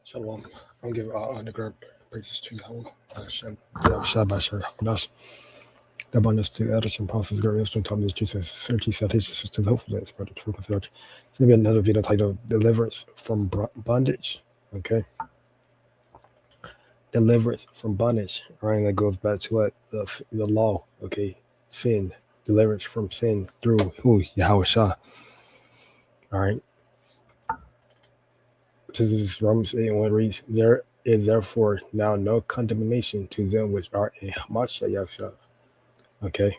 Shalom. I'm giving all underground praises to Yahweh. Hashem. Shabbat Shalom. The abundance to elders and apostles, great wisdom, taught me the truth, and sincerity, citation, to the hopeful that spread the truth of the Lord. It's going to be another video titled Deliverance from Bondage. Okay. Deliverance from bondage. All right. That goes back to what? The law. Okay. Sin. Deliverance from sin through who? Yahweh Shah. All right. This is Romans 8 and 1 reads, there is therefore now no condemnation to them which are in Hamashiach. Okay.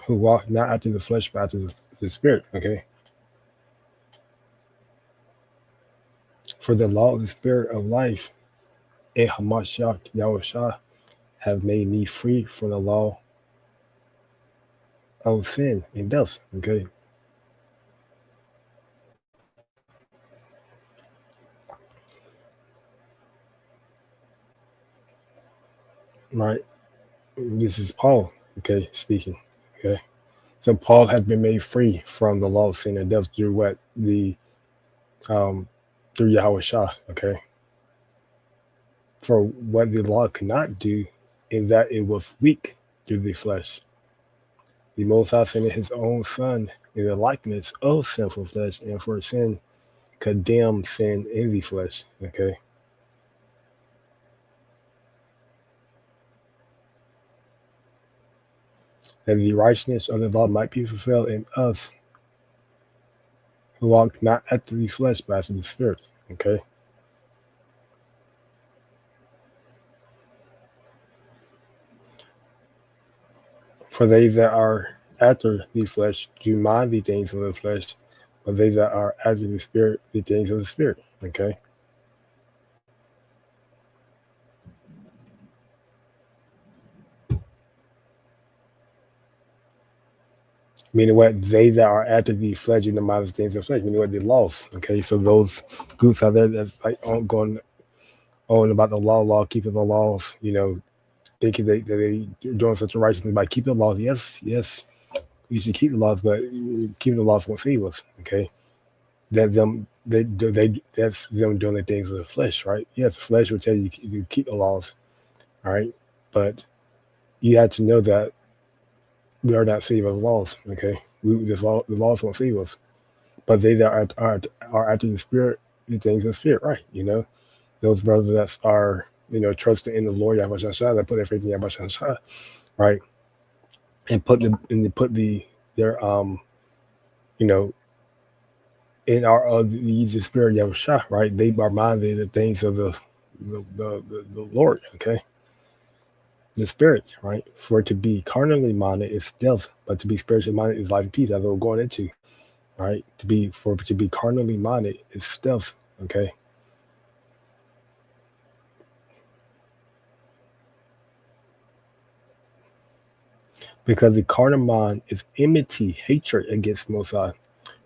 Who walk not after the flesh, but after the spirit. Okay. For the law of the spirit of life in Hamashiach Yahushua have made me free from the law of sin and death. Okay. Right. This is Paul, okay, speaking. Okay. So Paul has been made free from the law of sin and death through what? Through Yahweh Shah, okay? For what the law could not do, in that it was weak through the flesh. The Most High sent his own Son in the likeness of sinful flesh, and for sin, condemned sin in the flesh, okay? That the righteousness of the law might be fulfilled in us, who walk not after the flesh, but after the spirit, okay? For they that are after the flesh do mind the things of the flesh, but they that are after the spirit, the things of the spirit. Okay. Meaning what? They that are after the flesh do not mind the things of the flesh, meaning what? They lost. Okay. So those groups out there that's like going on about the law, keeping the laws, thinking that they doing such a righteous thing by keeping the laws. Yes, we should keep the laws, but keeping the laws won't save us. Okay. That's them doing the things of the flesh, right? Yes, the flesh will tell you to keep the laws, all right? But you have to know that we are not saved by the laws, okay? The laws won't save us. But they that are after the spirit, the things of the spirit, right? Those brothers that are, trusting in the Lord Yahweh Shah, that put their faith in Yahweh Shah, right? And their in our the spirit Yahushua, right? They are minded the things of the Lord, okay? The spirit, right? For to be carnally minded is death, but to be spiritually minded is life and peace. That's what we're going into, right? To be carnally minded is death, okay? Because the carnal mind is enmity, hatred against Most High.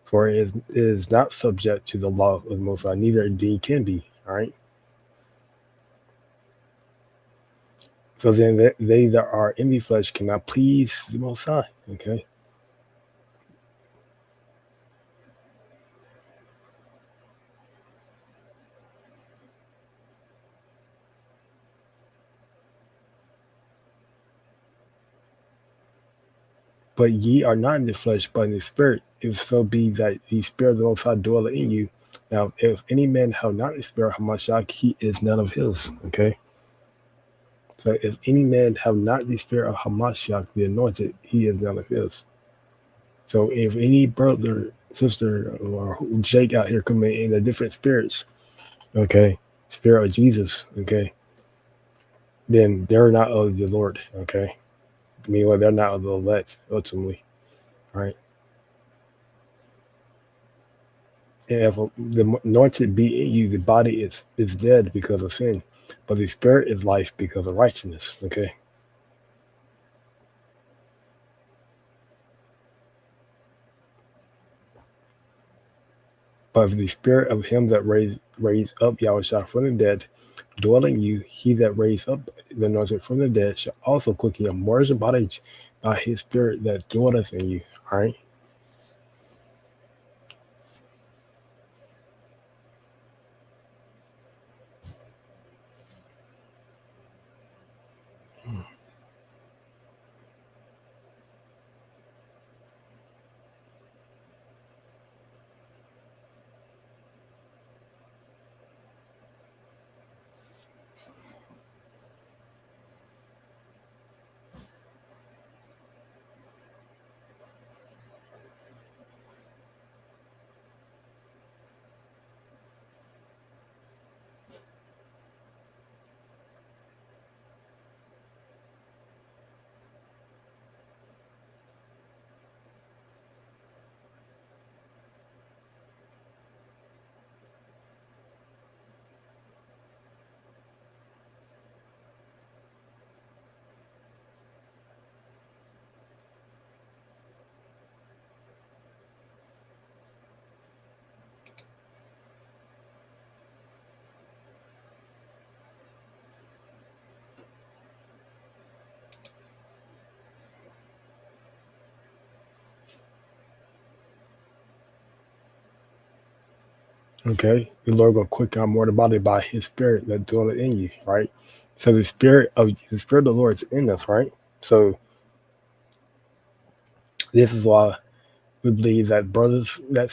For it is not subject to the law of the Most High, neither indeed can be. All right. So then they that are in the flesh cannot please the Most High. Okay. But ye are not in the flesh, but in the spirit, if so be that the spirit of the Most High dwelleth in you. Now, if any man have not the spirit of Hamashiach, he is none of his. Okay. So if any man have not the spirit of Hamashiach, the anointed, he is none of his. So if any brother, sister, or Jake out here coming in the different spirits, okay, spirit of Jesus, okay, then they're not of the Lord, okay. Meanwhile, they're not of the elect, ultimately, right? And if the anointed be in you, the body is dead because of sin, but the spirit is life because of righteousness, okay? But if the spirit of him that raised up Yahushua from the dead dwell in you, he that raised up the anointed from the dead shall also quicken your mortal body by his spirit that dwelleth in you, all right? Okay, the Lord gonna quicken our mortal body by His Spirit that dwelleth in you, right? So the Spirit of the Lord is in us, right? So this is why we believe that brothers, that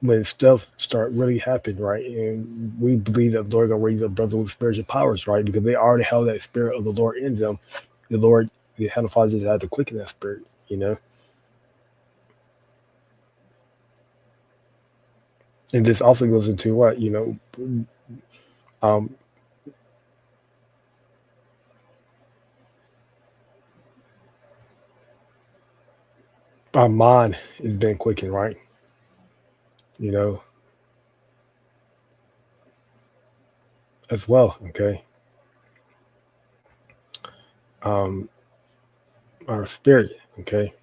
when stuff start really happening, right? And we believe that the Lord gonna raise up brothers with spiritual powers, right? Because they already have that Spirit of the Lord in them. The Lord, the Heavenly Father, just had to quicken that spirit, you know. And this also goes into what, um, our mind is being quickened, right? You know, as well. Okay, um, our spirit. Okay,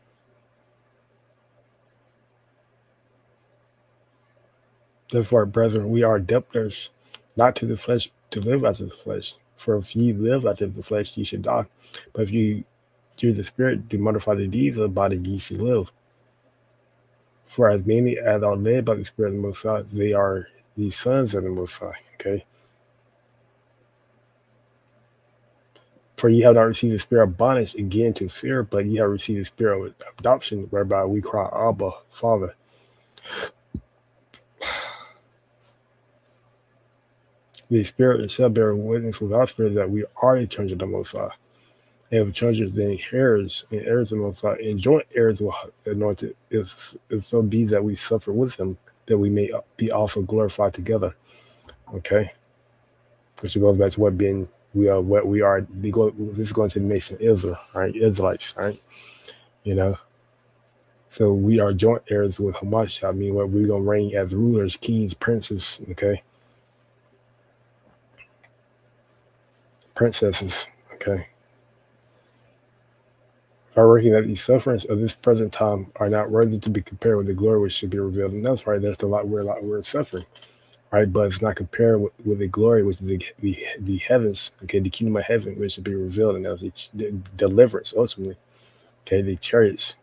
therefore, brethren, we are debtors, not to the flesh, to live after the flesh. For if ye live after the flesh, ye should die. But if you through the Spirit do mortify the deeds of the body, ye should live. For as many as are led by the Spirit of the Most High, they are the sons of the Most High. Okay. For ye have not received the spirit of bondage again to fear, but ye have received the spirit of adoption, whereby we cry, Abba, Father. The Spirit itself bear witness with our spirit that we are the children of the Most High. And if children, then heirs, and heirs of the Most High, and joint heirs with the anointed, if so be that we suffer with him, that we may be also glorified together. Okay? Which goes back to what we are. This is going to the nation of Israel, right? Israelites, right? You know, so we are joint heirs with Hamashiach. I mean, what we're gonna reign as rulers, kings, princes, okay, princesses, okay. I reckon that the sufferings of this present time are not worthy to be compared with the glory which should be revealed in us, right? That's the lot we're suffering, right? But it's not compared with the glory which is the heavens, okay, the kingdom of heaven which should be revealed in us, the deliverance ultimately, okay, the chariots.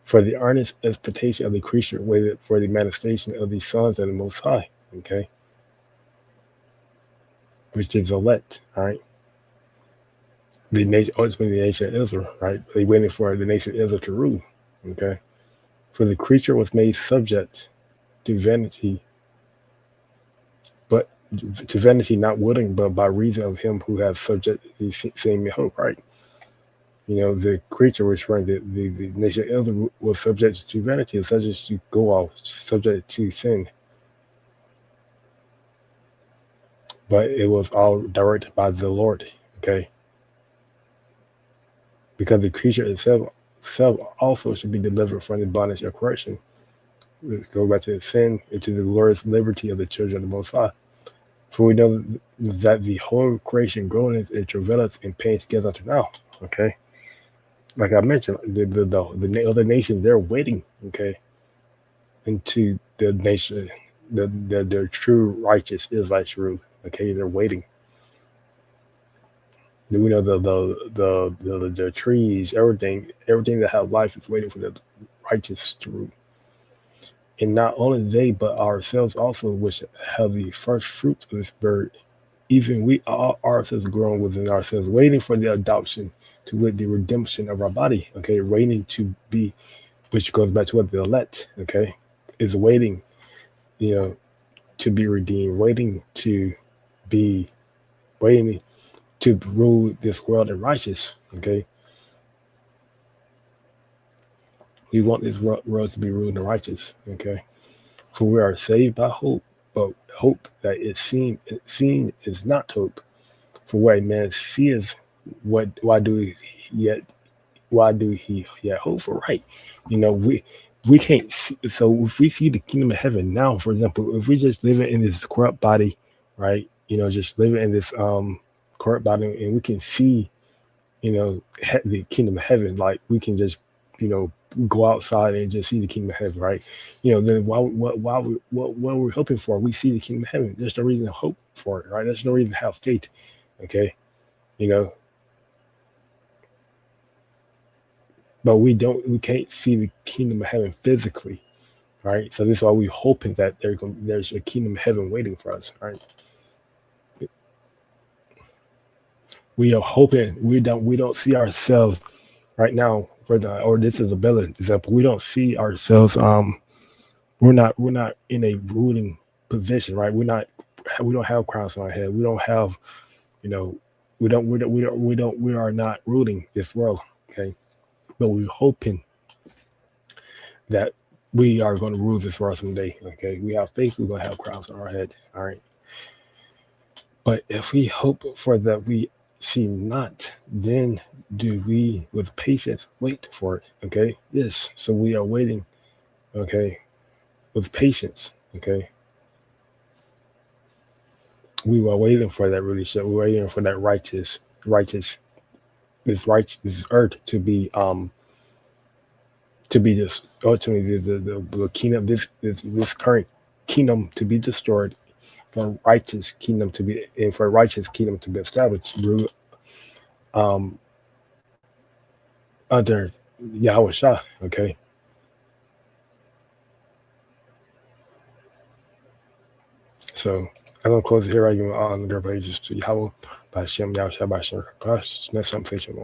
For the earnest expectation of the creature waited for the manifestation of the sons of the Most High, okay, which is elect, all right. The nation, ultimately the nation of Israel, right? They waited for the nation of Israel to rule, okay. For the creature was made subject to vanity, but to vanity not willing, but by reason of him who has subject the same hope, right? You know, the creature which ran the nation of Israel was subject to vanity, subject to go off, subject to sin, but it was all directed by the Lord, okay? Because the creature itself also should be delivered from the bondage of correction. Go back to sin into the glorious liberty of the children of the Most High. For we know that the whole creation groaneth and travaileth in pain together unto now. Okay, like I mentioned, the other nations, they're waiting. Okay, into the nation, the true righteous Israelites rule. Okay, they're waiting. We know the trees, everything that have life is waiting for the righteous to rule. And not only they, but ourselves also, which have the first fruits of the Spirit, even we are ourselves growing within ourselves, waiting for the adoption to with the redemption of our body. Okay, waiting to be, which goes back to what the elect, okay, is waiting, you know, to be redeemed, be, waiting to rule this world in righteous. Okay, we want this world to be ruled and righteous. Okay, for we are saved by hope, but hope that is seen is not hope. For where a man sees, what yet why do he yet hope for? Right? You know, we can't. So if we see the kingdom of heaven now, for example, if we just living in this corrupt body, right? You know, just living in this corrupt body, and we can see, you know, the kingdom of heaven, like we can just, you know, go outside and just see the kingdom of heaven, right? You know, then what we're hoping for, we see the kingdom of heaven. There's no reason to hope for it, right? There's no reason to have faith. Okay, you know, but we can't see the kingdom of heaven physically, All right. So this is why we hoping that there's a kingdom of heaven waiting for us. All right. We are hoping we don't see ourselves right now for the or this is a better example. We don't see ourselves we're not in a ruling position, right? We don't have crowns on our head. We don't have, you know, we are not ruling this world. Okay. But we're hoping that we are going to rule this world someday. Okay. We have faith we're gonna have crowns on our head. All right. But if we hope for that we see not, then do we with patience wait for it. Okay. Yes. So we are waiting, okay, with patience. Okay. We were waiting for that relationship. We were waiting for that righteous, this earth to be just ultimately the kingdom, this current kingdom to be destroyed, for righteous kingdom to be and for righteous kingdom to be established um under Yahweh Shah. Okay. So I'm gonna close it here. I give on the praises to Yahweh by Shem Yahweh Shah by Shem Kakash. Next conversation.